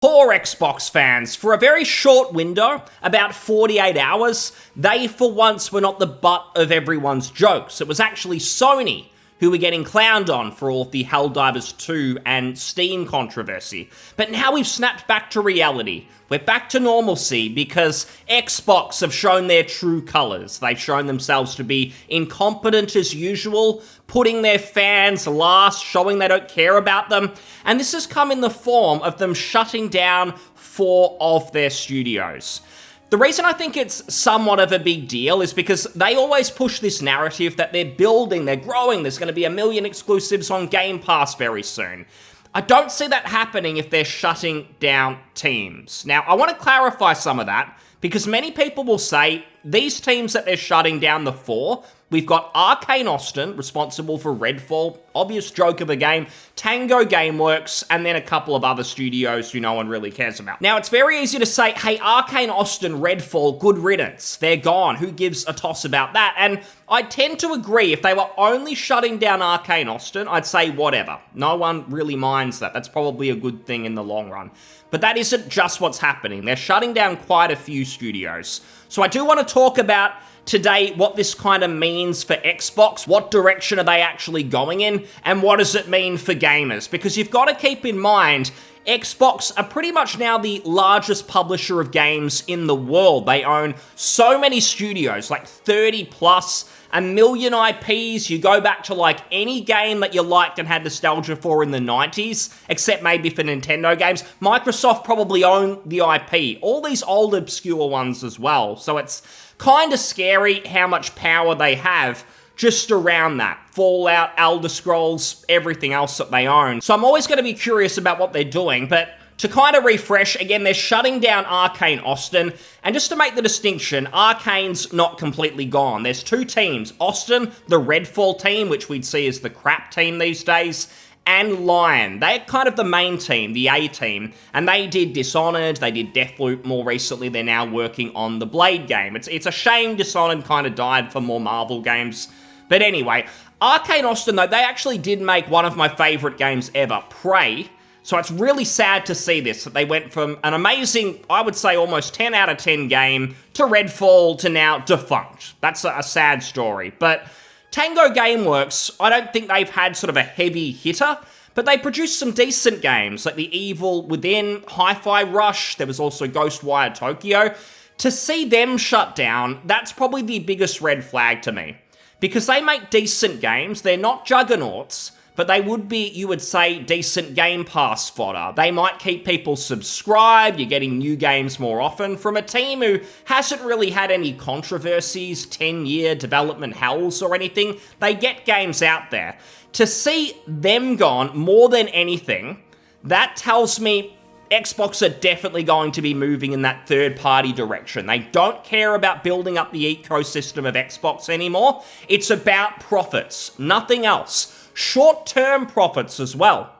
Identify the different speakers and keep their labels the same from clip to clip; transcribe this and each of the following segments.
Speaker 1: Poor Xbox fans. For a very short window, about 48 hours, they for once were not the butt of everyone's jokes. It was actually Sony who were getting clowned on for all of the Helldivers 2 and Steam controversy. But now we've snapped back to reality. We're back to normalcy because Xbox have shown their true colours. They've shown themselves to be incompetent as usual, putting their fans last, showing they don't care about them. And this has come in the form of them shutting down 4 of their studios. The reason I think it's somewhat of a big deal is because they always push this narrative that they're building, they're growing, there's going to be 1 million exclusives on Game Pass very soon. I don't see that happening if they're shutting down teams. Now, I want to clarify some of that because many people will say these teams that they're shutting down, the 4, we've got Arkane Austin, responsible for Redfall, obvious joke of a game, Tango Gameworks, and then a couple of other studios who no one really cares about. Now, it's very easy to say, hey, Arkane Austin, Redfall, good riddance. They're gone. Who gives a toss about that? And I tend to agree. If they were only shutting down Arkane Austin, I'd say whatever. No one really minds that. That's probably a good thing in the long run. But that isn't just what's happening. They're shutting down quite a few studios. So I do want to talk about today what this kind of means for Xbox, what direction are they actually going in, and what does it mean for gamers? Because you've got to keep in mind, Xbox are pretty much now the largest publisher of games in the world. They own so many studios, like 30 plus, 1 million IPs. You go back to like any game that you liked and had nostalgia for in the 90s, except maybe for Nintendo games. Microsoft probably own the IP. All these old obscure ones as well. So it's kind of scary how much power they have just around that. Fallout, Elder Scrolls, everything else that they own. So I'm always going to be curious about what they're doing, but to kind of refresh, again, they're shutting down Arkane Austin, and just to make the distinction, Arkane's not completely gone. There's 2 teams, Austin, the Redfall team, which we'd see as the crap team these days, and Lion. They're kind of the main team, the A team, and they did Dishonored, they did Deathloop more recently, they're now working on the Blade game. It's a shame Dishonored kind of died for more Marvel games. But anyway, Arkane Austin, though, they actually did make one of my favourite games ever, Prey. So it's really sad to see this, that they went from an amazing, I would say almost 10 out of 10 game to Redfall to now defunct. That's a sad story. But Tango Gameworks, I don't think they've had sort of a heavy hitter, but they produced some decent games, like The Evil Within, Hi-Fi Rush, there was also Ghostwire Tokyo. To see them shut down, that's probably the biggest red flag to me. Because they make decent games, they're not juggernauts, but they would be, you would say, decent Game Pass fodder. They might keep people subscribed, you're getting new games more often from a team who hasn't really had any controversies, 10-year development hells or anything. They get games out there. To see them gone more than anything, that tells me Xbox are definitely going to be moving in that third-party direction. They don't care about building up the ecosystem of Xbox anymore. It's about profits, nothing else. Short-term profits as well.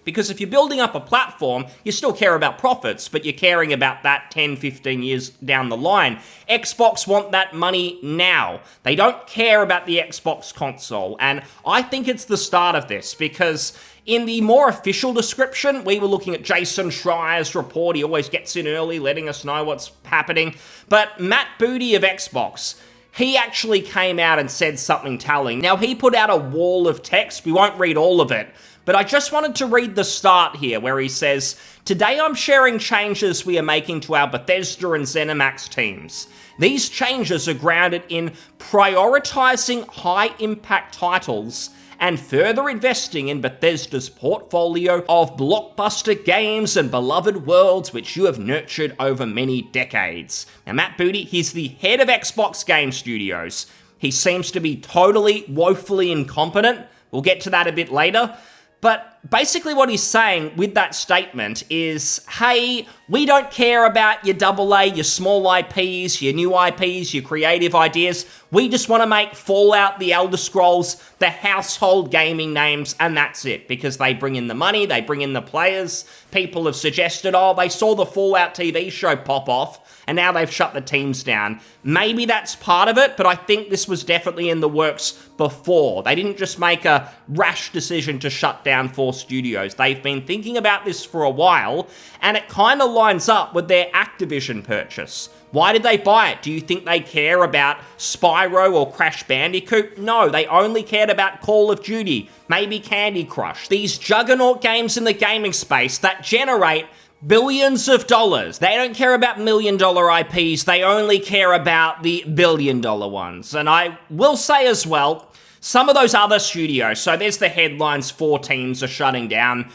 Speaker 1: Because if you're building up a platform, you still care about profits, but you're caring about that 10, 15 years down the line. Xbox want that money now. They don't care about the Xbox console, and I think it's the start of this, because in the more official description, we were looking at Jason Schreier's report. He always gets in early, letting us know what's happening. But Matt Booty of Xbox, he actually came out and said something telling. Now, he put out a wall of text. We won't read all of it, but I just wanted to read the start here where he says, "Today I'm sharing changes we are making to our Bethesda and ZeniMax teams. These changes are grounded in prioritizing high-impact titles and further investing in Bethesda's portfolio of blockbuster games and beloved worlds which you have nurtured over many decades." Now, Matt Booty, he's the head of Xbox Game Studios. He seems to be totally, woefully incompetent. We'll get to that a bit later. But basically what he's saying with that statement is, hey, we don't care about your AA, your small IPs, your new IPs, your creative ideas. We just want to make Fallout, the Elder Scrolls, the household gaming names, and that's it. Because they bring in the money, they bring in the players. People have suggested, oh, they saw the Fallout TV show pop off, and now they've shut the teams down. Maybe that's part of it, but I think this was definitely in the works before. They didn't just make a rash decision to shut down 4 studios. They've been thinking about this for a while, and it kind of lines up with their Activision purchase. Why did they buy it? Do you think they care about Spyro or Crash Bandicoot? No, they only cared about Call of Duty, maybe Candy Crush. These juggernaut games in the gaming space that generate billions of dollars. They don't care about million-dollar IPs, they only care about the billion-dollar ones. And I will say as well, some of those other studios, so there's the headlines, 4 teams are shutting down.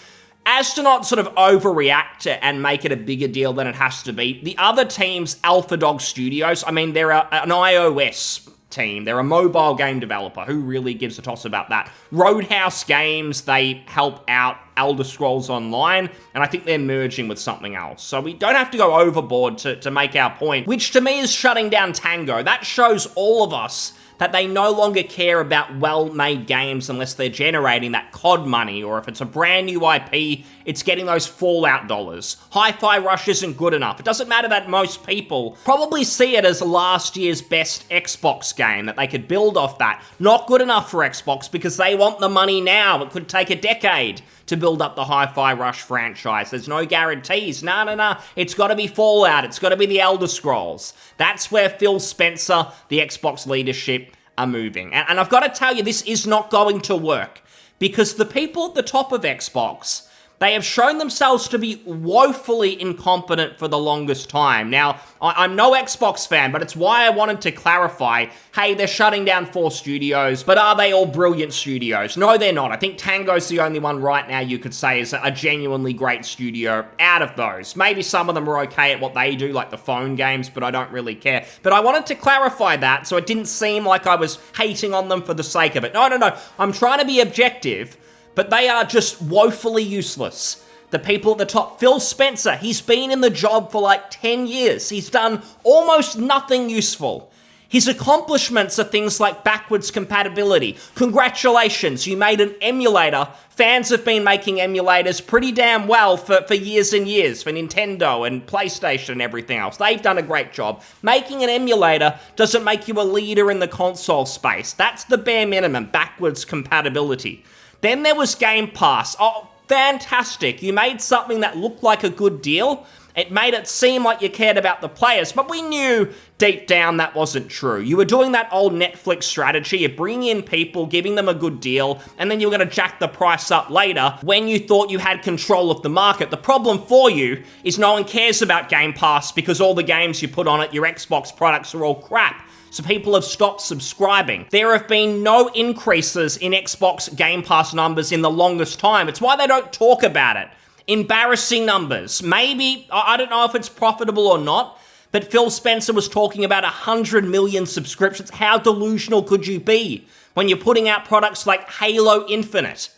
Speaker 1: As to not sort of overreact and make it a bigger deal than it has to be, the other teams, Alpha Dog Studios, I mean, they're an iOS team. They're a mobile game developer. Who really gives a toss about that? Roadhouse Games, they help out Elder Scrolls Online, and I think they're merging with something else. So we don't have to go overboard to make our point, which to me is shutting down Tango. That shows all of us that they no longer care about well-made games unless they're generating that COD money, or if it's a brand new IP, it's getting those Fallout dollars. Hi-Fi Rush isn't good enough. It doesn't matter that most people probably see it as last year's best Xbox game, that they could build off that. Not good enough for Xbox because they want the money now. It could take a decade to build up the Hi-Fi Rush franchise. There's no guarantees. No. It's got to be Fallout. It's got to be the Elder Scrolls. That's where Phil Spencer, the Xbox leadership, are moving. And I've got to tell you, this is not going to work because the people at the top of Xbox, they have shown themselves to be woefully incompetent for the longest time. Now, I'm no Xbox fan, but it's why I wanted to clarify, hey, they're shutting down 4 studios, but are they all brilliant studios? No, they're not. I think Tango's the only one right now you could say is a genuinely great studio out of those. Maybe some of them are okay at what they do, like the phone games, but I don't really care. But I wanted to clarify that so it didn't seem like I was hating on them for the sake of it. No. I'm trying to be objective, but they are just woefully useless. The people at the top, Phil Spencer, he's been in the job for like 10 years. He's done almost nothing useful. His accomplishments are things like backwards compatibility. Congratulations, you made an emulator. Fans have been making emulators pretty damn well for years and years, for Nintendo and PlayStation and everything else. They've done a great job. Making an emulator doesn't make you a leader in the console space. That's the bare minimum, backwards compatibility. Then there was Game Pass. Oh, fantastic. You made something that looked like a good deal. It made it seem like you cared about the players, but we knew deep down that wasn't true. You were doing that old Netflix strategy. You're bringing in people, giving them a good deal, and then you were going to jack the price up later when you thought you had control of the market. The problem for you is no one cares about Game Pass because all the games you put on it, your Xbox products, are all crap. So people have stopped subscribing. There have been no increases in Xbox Game Pass numbers in the longest time. It's why they don't talk about it. Embarrassing numbers. Maybe, I don't know if it's profitable or not, but Phil Spencer was talking about 100 million subscriptions. How delusional could you be when you're putting out products like Halo Infinite?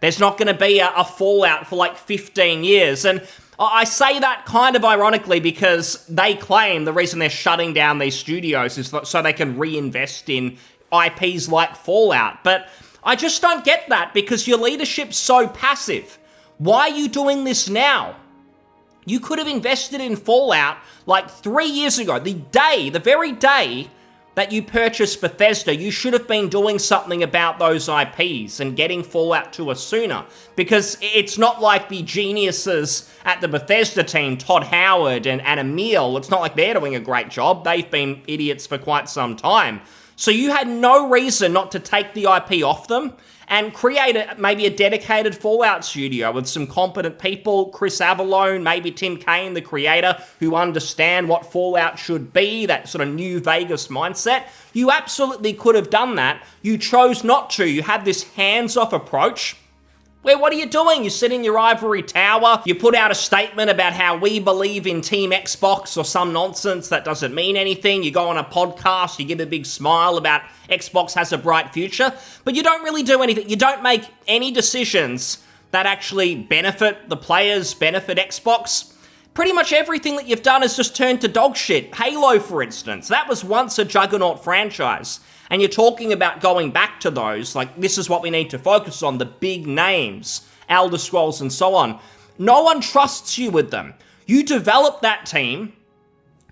Speaker 1: There's not going to be a Fallout for like 15 years. And I say that kind of ironically because they claim the reason they're shutting down these studios is so they can reinvest in IPs like Fallout. But I just don't get that because your leadership's so passive. Why are you doing this now? You could have invested in Fallout like 3 years ago. The very day that you purchased Bethesda, you should have been doing something about those IPs and getting Fallout to us sooner. Because it's not like the geniuses at the Bethesda team, Todd Howard and Emil, it's not like they're doing a great job. They've been idiots for quite some time. So you had no reason not to take the IP off them and create maybe a dedicated Fallout studio with some competent people, Chris Avallone, maybe Tim Kaine, the creator, who understand what Fallout should be, that sort of new Vegas mindset. You absolutely could have done that. You chose not to. You had this hands-off approach. Where what are you doing? You sit in your ivory tower, you put out a statement about how we believe in Team Xbox or some nonsense that doesn't mean anything. You go on a podcast, you give a big smile about Xbox has a bright future, but you don't really do anything. You don't make any decisions that actually benefit the players, benefit Xbox. Pretty much everything that you've done has just turned to dog shit. Halo, for instance, that was once a juggernaut franchise. And you're talking about going back to those, like this is what we need to focus on, the big names, Elder Scrolls and so on. No one trusts you with them. You develop that team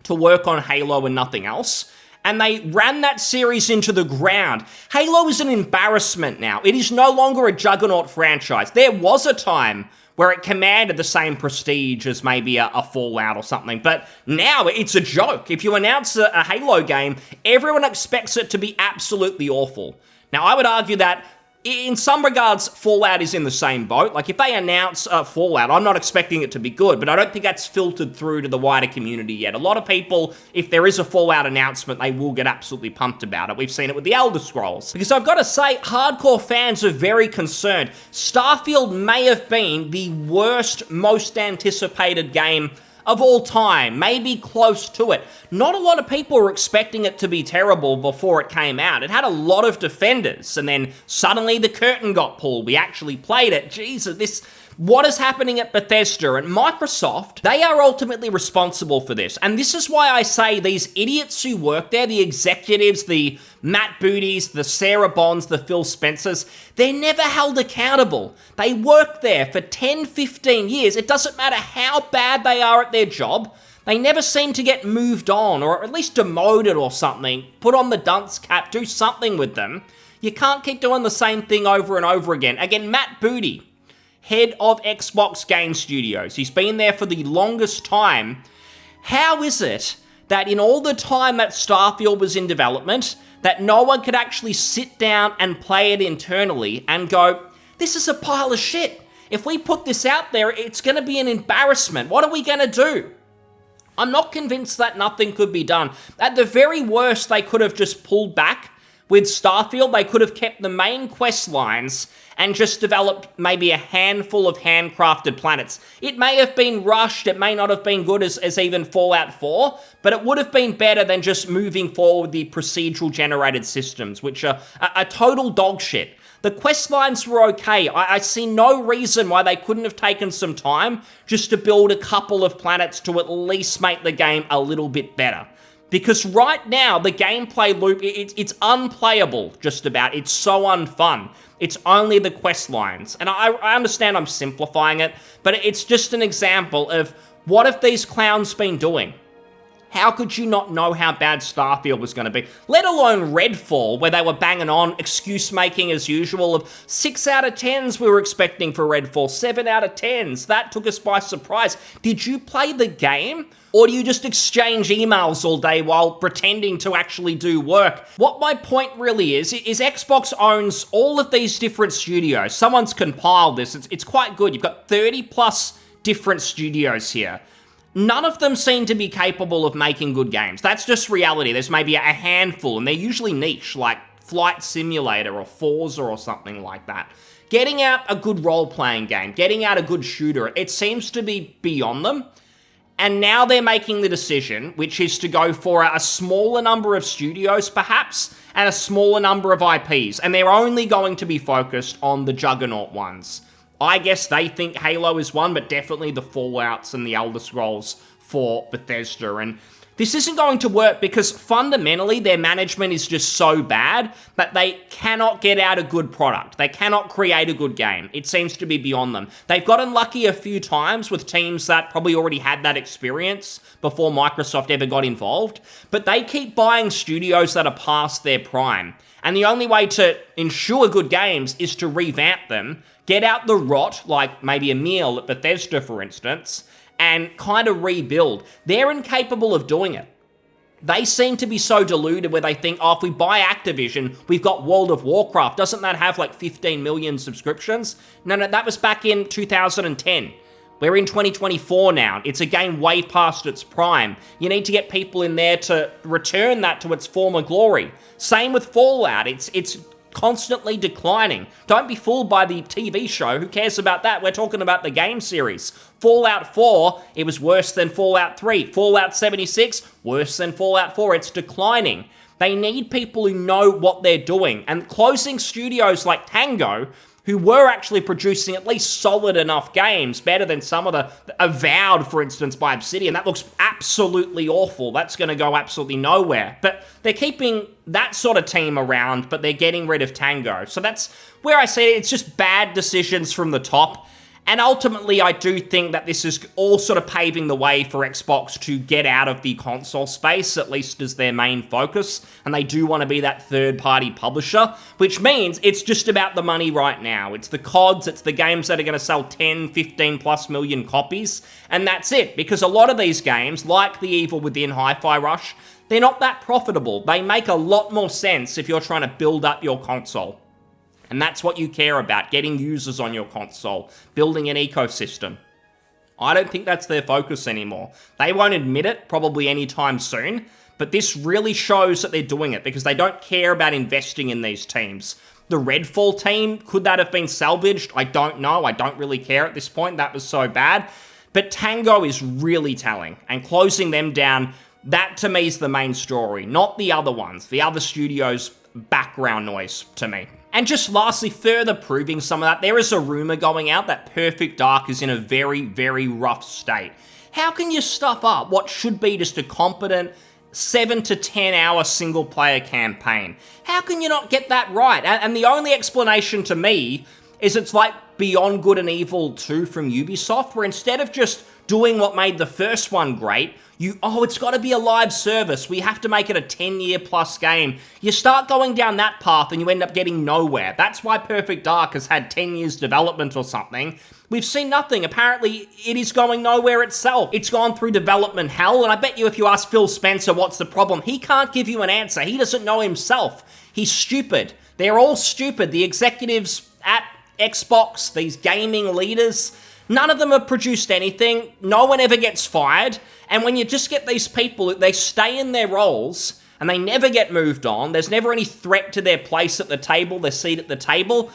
Speaker 1: to work on Halo and nothing else, and they ran that series into the ground. Halo is an embarrassment now. It is no longer a juggernaut franchise. There was a time where it commanded the same prestige as maybe a Fallout or something, but now it's a joke. If you announce a Halo game, everyone expects it to be absolutely awful. Now, I would argue that in some regards, Fallout is in the same boat. Like, if they announce Fallout, I'm not expecting it to be good, but I don't think that's filtered through to the wider community yet. A lot of people, if there is a Fallout announcement, they will get absolutely pumped about it. We've seen it with the Elder Scrolls. Because I've got to say, hardcore fans are very concerned. Starfield may have been the worst, most anticipated game of all time, maybe close to it. Not a lot of people were expecting it to be terrible before it came out. It had a lot of defenders, and then suddenly the curtain got pulled. We actually played it. Jesus, what is happening at Bethesda and Microsoft? They are ultimately responsible for this. And this is why I say these idiots who work there, the executives, the Matt Booties, the Sarah Bonds, the Phil Spencers, they're never held accountable. They work there for 10, 15 years. It doesn't matter how bad they are at their job. They never seem to get moved on, or at least demoted or something. Put on the dunce cap, do something with them. You can't keep doing the same thing over and over again. Again, Matt Booty, head of Xbox Game Studios. He's been there for the longest time. How is it that in all the time that Starfield was in development, that no one could actually sit down and play it internally and go, this is a pile of shit. If we put this out there, it's going to be an embarrassment. What are we going to do? I'm not convinced that nothing could be done. At the very worst, they could have just pulled back. With Starfield, they could have kept the main quest lines and just developed maybe a handful of handcrafted planets. It may have been rushed, it may not have been good as even Fallout 4, but it would have been better than just moving forward the procedural generated systems, which are a total dog shit. The quest lines were okay. I see no reason why they couldn't have taken some time just to build a couple of planets to at least make the game a little bit better. Because right now, the gameplay loop, it's unplayable, just about. It's so unfun. It's only the quest lines. And I understand I'm simplifying it, but it's just an example of what have these clowns been doing? How could you not know how bad Starfield was going to be? Let alone Redfall, where they were banging on, excuse-making as usual of 6 out of 10s we were expecting for Redfall, 7 out of 10s. That took us by surprise. Did you play the game? Or do you just exchange emails all day while pretending to actually do work? What my point really is Xbox owns all of these different studios. Someone's compiled this. It's quite good. You've got 30 plus different studios here. None of them seem to be capable of making good games. That's just reality. There's maybe a handful, and they're usually niche, like Flight Simulator or Forza or something like that. Getting out a good role-playing game, getting out a good shooter, it seems to be beyond them. And now they're making the decision, which is to go for a smaller number of studios, perhaps, and a smaller number of IPs. And they're only going to be focused on the juggernaut ones. I guess they think Halo is one, but definitely the Fallouts and the Elder Scrolls for Bethesda. And this isn't going to work because fundamentally their management is just so bad that they cannot get out a good product. They cannot create a good game. It seems to be beyond them. They've gotten lucky a few times with teams that probably already had that experience before Microsoft ever got involved, but they keep buying studios that are past their prime. And the only way to ensure good games is to revamp them, get out the rot, like maybe a meal at Bethesda, for instance, and kind of rebuild. They're incapable of doing it. They seem to be so deluded where they think, oh, if we buy Activision, we've got World of Warcraft. Doesn't that have like 15 million subscriptions? No, that was back in 2010. We're in 2024 now. It's a game way past its prime. You need to get people in there to return that to its former glory. Same with Fallout. It's constantly declining. Don't be fooled by the TV show. Who cares about that? We're talking about the game series. Fallout 4, it was worse than Fallout 3. Fallout 76, worse than Fallout 4. It's declining. They need people who know what they're doing. And closing studios like Tango, who were actually producing at least solid enough games, better than some of the Avowed, for instance, by Obsidian. That looks absolutely awful. That's going to go absolutely nowhere. But they're keeping that sort of team around, but they're getting rid of Tango. So that's where I say it's just bad decisions from the top. And ultimately, I do think that this is all sort of paving the way for Xbox to get out of the console space, at least as their main focus, and they do want to be that third-party publisher, which means it's just about the money right now. It's the CODs, it's the games that are going to sell 10, 15 plus million copies, and that's it, because a lot of these games, like The Evil Within Hi-Fi Rush, they're not that profitable. They make a lot more sense if you're trying to build up your console. And that's what you care about, getting users on your console, building an ecosystem. I don't think that's their focus anymore. They won't admit it probably anytime soon, but this really shows that they're doing it because they don't care about investing in these teams. The Redfall team, could that have been salvaged? I don't know. I don't really care at this point. That was so bad. But Tango is really telling, and closing them down, that to me is the main story, not the other ones, the other studios' background noise to me. And just lastly, further proving some of that, there is a rumor going out that Perfect Dark is in a very, very rough state. How can you stuff up what should be just a competent 7 to 10 hour single player campaign? How can you not get that right? And the only explanation to me is it's like Beyond Good and Evil 2 from Ubisoft, where instead of just doing what made the first one great, it's got to be a live service. We have to make it a 10-year plus game. You start going down that path and you end up getting nowhere. That's why Perfect Dark has had 10 years development or something. We've seen nothing. Apparently, it is going nowhere itself. It's gone through development hell, and I bet you if you ask Phil Spencer what's the problem, he can't give you an answer. He doesn't know himself. He's stupid. They're all stupid. The executives at Xbox, these gaming leaders, none of them have produced anything. No one ever gets fired. And when you just get these people, they stay in their roles and they never get moved on. There's never any threat to their place at the table, their seat at the table.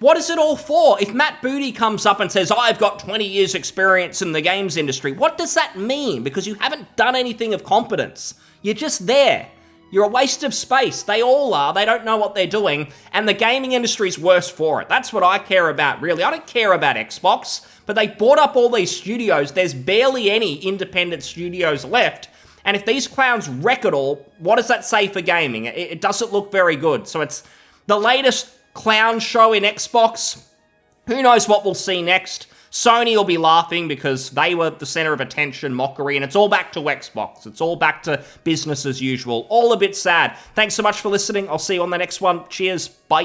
Speaker 1: What is it all for? If Matt Booty comes up and says, I've got 20 years experience in the games industry, what does that mean? Because you haven't done anything of competence. You're just there. You're a waste of space. They all are. They don't know what they're doing. And the gaming industry's worse for it. That's what I care about, really. I don't care about Xbox, but they bought up all these studios. There's barely any independent studios left. And if these clowns wreck it all, what does that say for gaming? It doesn't look very good. So it's the latest clown show in Xbox. Who knows what we'll see next? Sony will be laughing because they were the center of attention, mockery, and it's all back to Xbox. It's all back to business as usual. All a bit sad. Thanks so much for listening. I'll see you on the next one. Cheers. Bye.